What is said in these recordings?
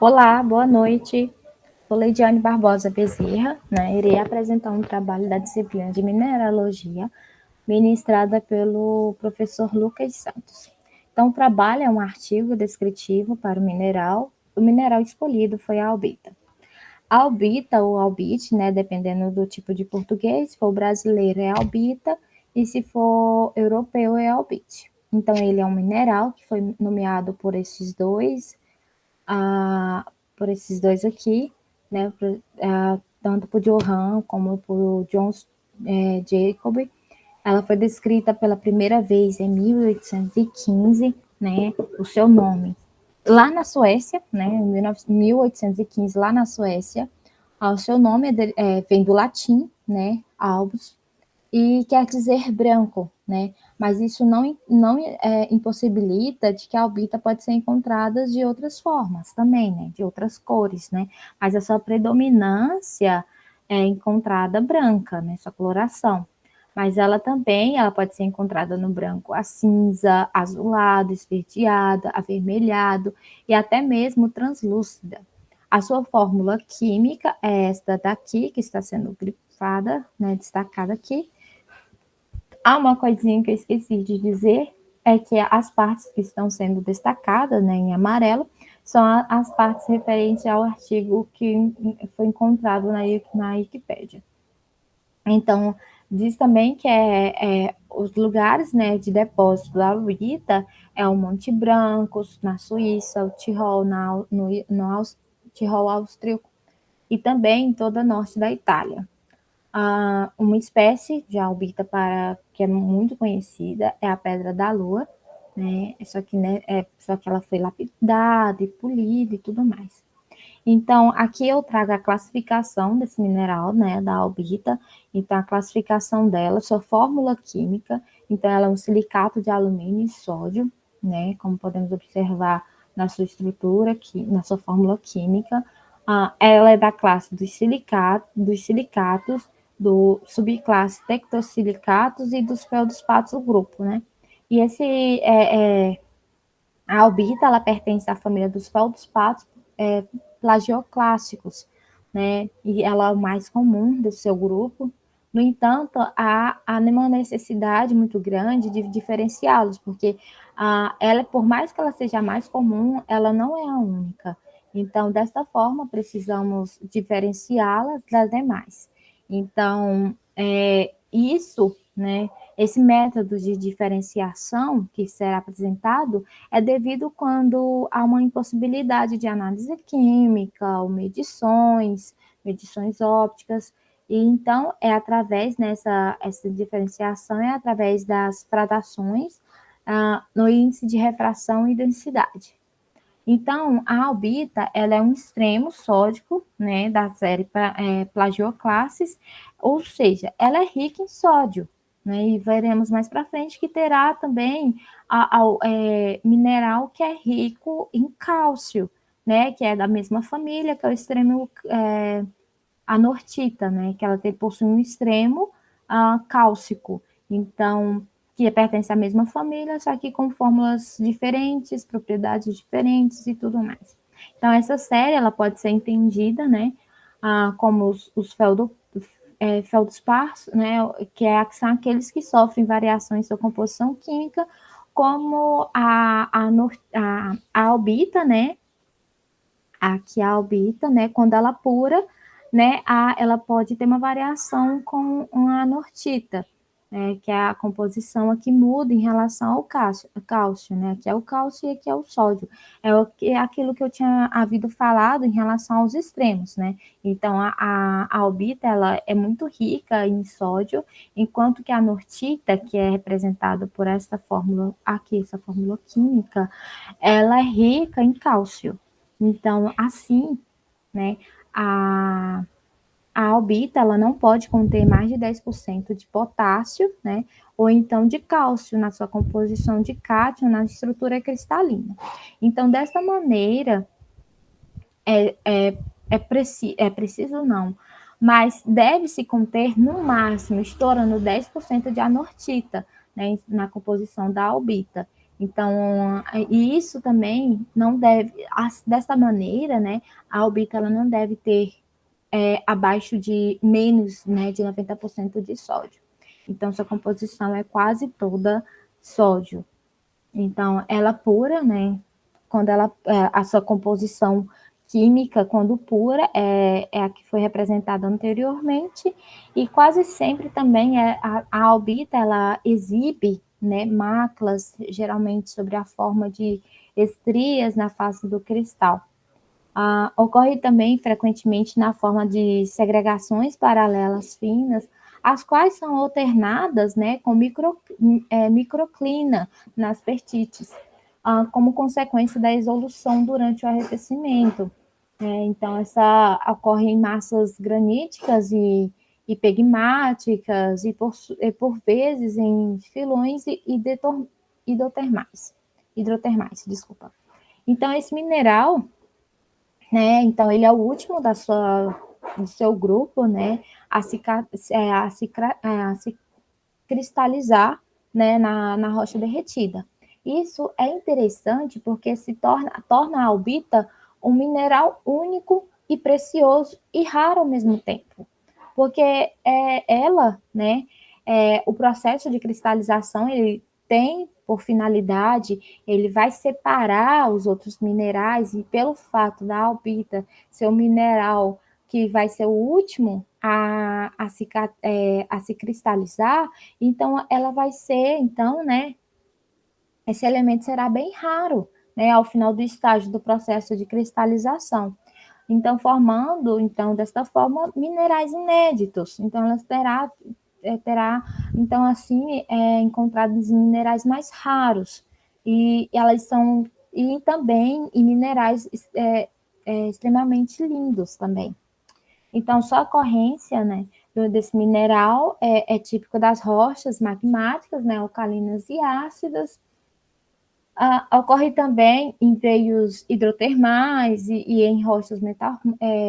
Olá, boa noite. Sou Leidiane Barbosa Bezerra, né? Irei apresentar um trabalho da disciplina de Mineralogia, ministrada pelo professor Lucas Santos. Então, o trabalho é um artigo descritivo para o mineral. O mineral escolhido foi a albita. A albita ou albite, né, dependendo do tipo de português, se for brasileiro é albita e se for europeu é albite. Então, ele é um mineral que foi nomeado por esses dois aqui, né, tanto por Johann como por John Jacob. Ela foi descrita pela primeira vez em 1815, né, o seu nome. Lá na Suécia, né, em 1815, lá na Suécia, o seu nome vem do latim, né, albus, e quer dizer branco, né? Mas isso não impossibilita de que a albita pode ser encontrada de outras formas também, né? De outras cores, né? Mas a sua predominância é encontrada branca, né? Sua coloração. Mas ela pode ser encontrada no branco a cinza, azulado, esverdeado, avermelhado e até mesmo translúcida. A sua fórmula química é esta daqui, que está sendo grifada, né, destacada aqui. Há uma coisinha que eu esqueci de dizer, é que as partes que estão sendo destacadas, né, em amarelo, são as partes referentes ao artigo que foi encontrado na Wikipédia. Então, diz também que os lugares, né, de depósito da albita é o Monte Branco, na Suíça, o Tirol, no Tirol austríaco, e também em toda a norte da Itália. Uma espécie de albita que é muito conhecida é a pedra da lua, né? Só que ela foi lapidada e polida e tudo mais. Então, aqui eu trago a classificação desse mineral, né, da albita. Então, a classificação dela, sua fórmula química. Então, ela é um silicato de alumínio e sódio, né, como podemos observar na sua estrutura, na sua fórmula química. Ela é da classe dos silicatos, do subclasse tectosilicatos e dos feldespatos do grupo, né? E a albita, ela pertence à família dos feldespatos plagioclássicos, né? E ela é o mais comum do seu grupo. No entanto, há uma necessidade muito grande de diferenciá-los, porque ela, por mais que ela seja a mais comum, ela não é a única. Então, desta forma, precisamos diferenciá-las das demais. Então, isso, né, esse método de diferenciação que será apresentado é devido quando há uma impossibilidade de análise química ou medições ópticas, e então essa diferenciação é através das fratações no índice de refração e densidade. Então, a albita, ela é um extremo sódico, né, da série Plagioclasses, ou seja, ela é rica em sódio, né, e veremos mais para frente que terá também mineral que é rico em cálcio, né, que é da mesma família, que é o extremo anortita, né, que ela possui um extremo cálcico. Então, que pertence à mesma família, só que com fórmulas diferentes, propriedades diferentes e tudo mais. Então, essa série ela pode ser entendida, né, como os feldspars, né, são aqueles que sofrem variações em sua composição química, como a albita, né, aqui a albita, né, quando ela pura, né, ela pode ter uma variação com uma anortita, né, que é a composição aqui muda em relação ao cálcio, né, aqui é o cálcio e aqui é o sódio. É aquilo que eu tinha havido falado em relação aos extremos, né. Então, a albita, ela é muito rica em sódio, enquanto que a anortita, que é representada por essa fórmula aqui, essa fórmula química, ela é rica em cálcio. Então, assim, né, a albita ela não pode conter mais de 10% de potássio, né, ou então de cálcio na sua composição de cátion na estrutura cristalina. Então, desta maneira, preciso não, mas deve-se conter no máximo, estourando 10% de anortita, né, na composição da albita. Então, e isso também não deve, dessa maneira, né, a albita ela não deve ter abaixo de menos, né, de 90% de sódio. Então, sua composição é quase toda sódio. Então, ela pura, né, quando ela, a sua composição química, quando pura, é a que foi representada anteriormente, e quase sempre também a albita, ela exibe, né, máculas, geralmente sobre a forma de estrias na face do cristal. Ocorre também frequentemente na forma de segregações paralelas finas, as quais são alternadas, né, com microclina nas pertites, como consequência da exolução durante o arrefecimento. Então, essa ocorre em massas graníticas e pegmáticas, e por vezes em filões hidrotermais, desculpa. Então, esse mineral, né? Então, ele é o último do seu grupo, né? A se cristalizar, né? Na rocha derretida. Isso é interessante porque torna a albita um mineral único e precioso e raro ao mesmo tempo. Porque ela, né? O processo de cristalização, ele tem por finalidade, ele vai separar os outros minerais, e pelo fato da albita ser um mineral que vai ser o último a se cristalizar, então ela vai ser, então, né, esse elemento será bem raro, né, ao final do estágio do processo de cristalização. Então, formando, então, desta forma, minerais inéditos. Então, ela terá então, assim, encontrados em minerais mais raros. E elas são, e também em minerais extremamente lindos também. Então, só a ocorrência, né, desse mineral típico das rochas magmáticas, né, alcalinas e ácidas. Ocorre também em veios hidrotermais e em rochas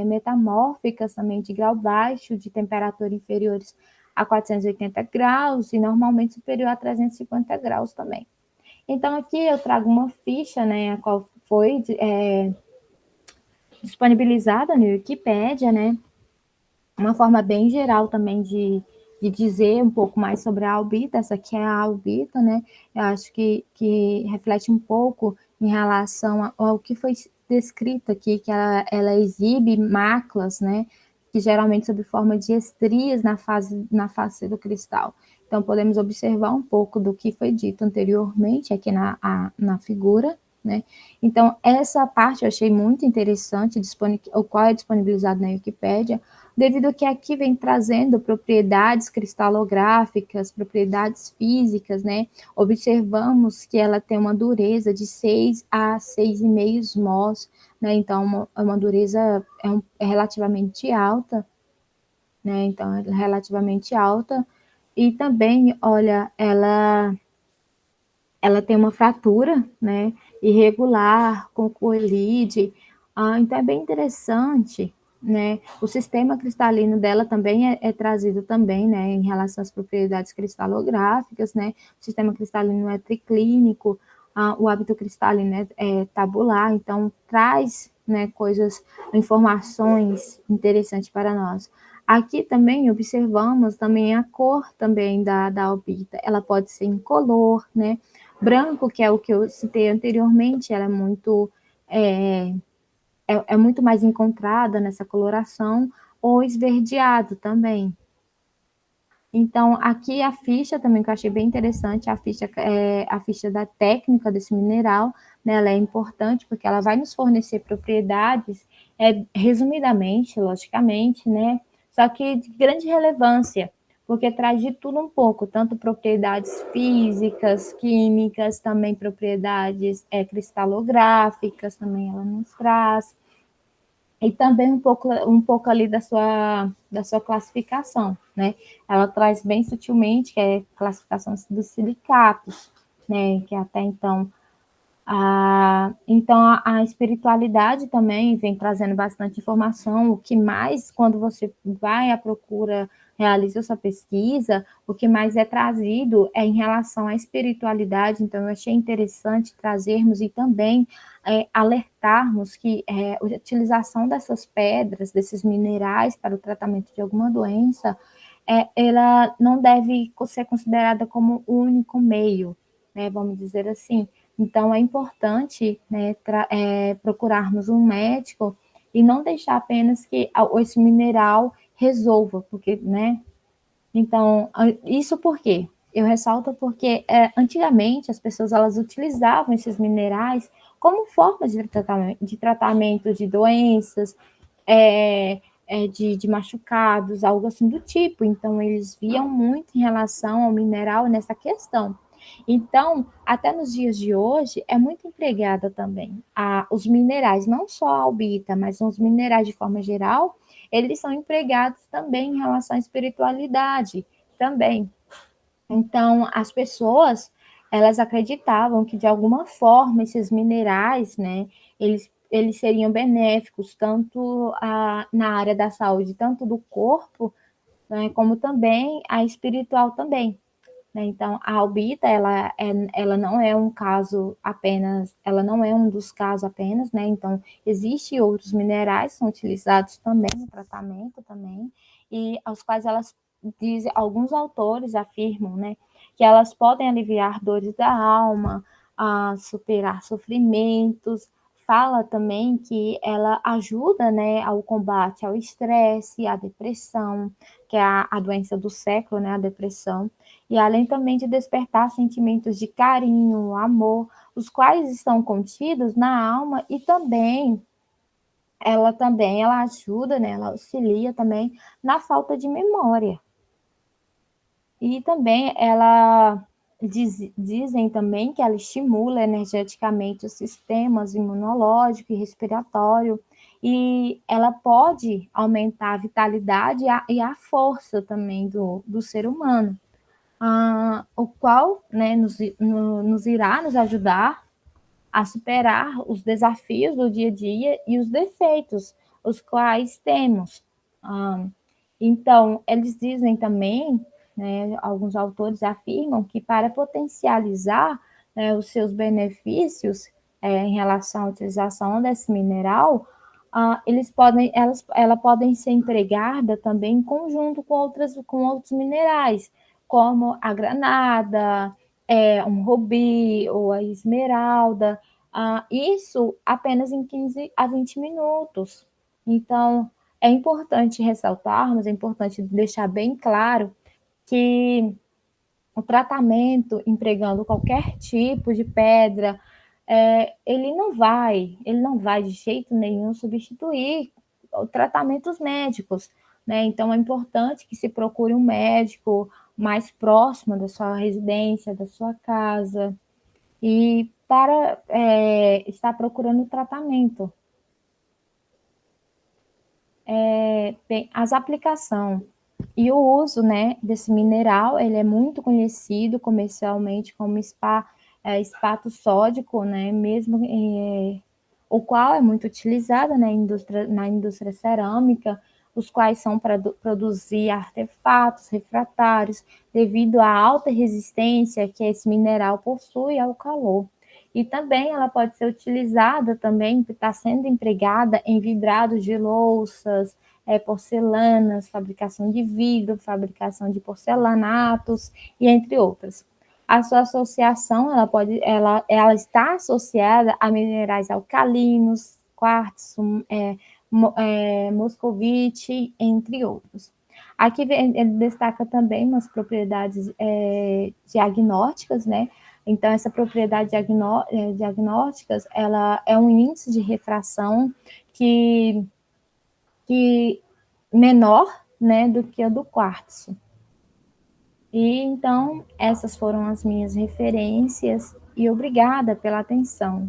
metamórficas também de grau baixo, de temperatura inferiores a 480 graus e normalmente superior a 350 graus também. Então, aqui eu trago uma ficha, né, a qual foi disponibilizada no Wikipédia, né, uma forma bem geral também de dizer um pouco mais sobre a albita. Essa aqui é a albita, né? Eu acho que reflete um pouco em relação ao que foi descrito aqui, que ela exibe máculas, né? Que geralmente sob forma de estrias na face do cristal. Então, podemos observar um pouco do que foi dito anteriormente aqui na figura, né? Então, essa parte eu achei muito interessante, o qual é disponibilizado na Wikipédia, devido a que aqui vem trazendo propriedades cristalográficas, propriedades físicas, né? Observamos que ela tem uma dureza de 6 a 6,5 mós, né? Então, uma dureza relativamente alta, né? Então, é relativamente alta. E também, olha, ela tem uma fratura, né, irregular, com coelide, então é bem interessante, né, o sistema cristalino dela também é trazido também, né, em relação às propriedades cristalográficas, né, o sistema cristalino é triclínico, o hábito cristalino é tabular, então traz, né, informações interessantes para nós. Aqui também observamos também a cor também da albita, ela pode ser incolor, né, branco, que é o que eu citei anteriormente, ela é muito mais encontrada nessa coloração, ou esverdeado também. Então, aqui a ficha também, que eu achei bem interessante, a ficha da técnica desse mineral, né, ela é importante porque ela vai nos fornecer propriedades, resumidamente, logicamente, né, só que de grande relevância, porque traz de tudo um pouco, tanto propriedades físicas, químicas, também propriedades cristalográficas, também ela nos traz, e também um pouco ali da sua classificação, né? Ela traz bem sutilmente, que é a classificação dos silicatos, né? Que até então a espiritualidade também vem trazendo bastante informação, o que mais, quando você vai à procura realiza sua pesquisa, o que mais é trazido é em relação à espiritualidade, então eu achei interessante trazermos e também alertarmos que a utilização dessas pedras, desses minerais para o tratamento de alguma doença, ela não deve ser considerada como o único meio, né, vamos dizer assim. Então, é importante, né, procurarmos um médico e não deixar apenas que esse mineral resolva, porque, né? Então, isso por quê? Eu ressalto porque antigamente as pessoas elas utilizavam esses minerais como forma de tratamento de doenças, de machucados, algo assim do tipo. Então, eles viam muito em relação ao mineral nessa questão. Então, até nos dias de hoje, é muito empregada também. Os minerais, não só a albita, mas os minerais de forma geral, eles são empregados também em relação à espiritualidade, também. Então, as pessoas, elas acreditavam que de alguma forma esses minerais, né, eles seriam benéficos tanto na área da saúde, tanto do corpo, né, como também a espiritual também. Né? Então, a albita, ela não é um caso apenas, ela não é um dos casos apenas, né? Então, existem outros minerais que são utilizados também no tratamento também, e aos quais elas dizem, alguns autores afirmam, né, que elas podem aliviar dores da alma, superar sofrimentos, fala também que ela ajuda, né, ao combate ao estresse, à depressão, que é a doença do século, né, a depressão, e além também de despertar sentimentos de carinho, amor, os quais estão contidos na alma e ela ajuda, né, ela auxilia também na falta de memória. E também dizem também que ela estimula energeticamente os sistemas imunológico e respiratório, e ela pode aumentar a vitalidade e a força também do ser humano, o qual, né, nos irá nos ajudar a superar os desafios do dia a dia e os defeitos, os quais temos. Ah, então, eles dizem também, né, alguns autores afirmam que para potencializar, né, os seus benefícios em relação à utilização desse mineral, ela podem ser empregada também em conjunto com outros minerais, como a granada, um rubi ou a esmeralda, isso apenas em 15 a 20 minutos. Então, é importante ressaltarmos, é importante deixar bem claro que o tratamento empregando qualquer tipo de pedra, ele não vai de jeito nenhum substituir tratamentos médicos, né? Então é importante que se procure um médico mais próximo da sua residência, da sua casa, e para estar procurando tratamento. Bem, as aplicações e o uso, né, desse mineral, ele é muito conhecido comercialmente como espato sódico, né, mesmo o qual é muito utilizado, né, na indústria cerâmica, os quais são para produzir artefatos refratários devido à alta resistência que esse mineral possui ao calor. E também ela pode ser utilizada também, está sendo empregada em vidrados de louças, porcelanas, fabricação de vidro, fabricação de porcelanatos e entre outras. A sua associação, ela está associada a minerais alcalinos, quartzo, moscovite, entre outros. Aqui ele destaca também umas propriedades diagnósticas, né? Então, essa propriedade diagnósticas, ela é um índice de refração que menor, né, do que a do quartzo. E então, essas foram as minhas referências e obrigada pela atenção.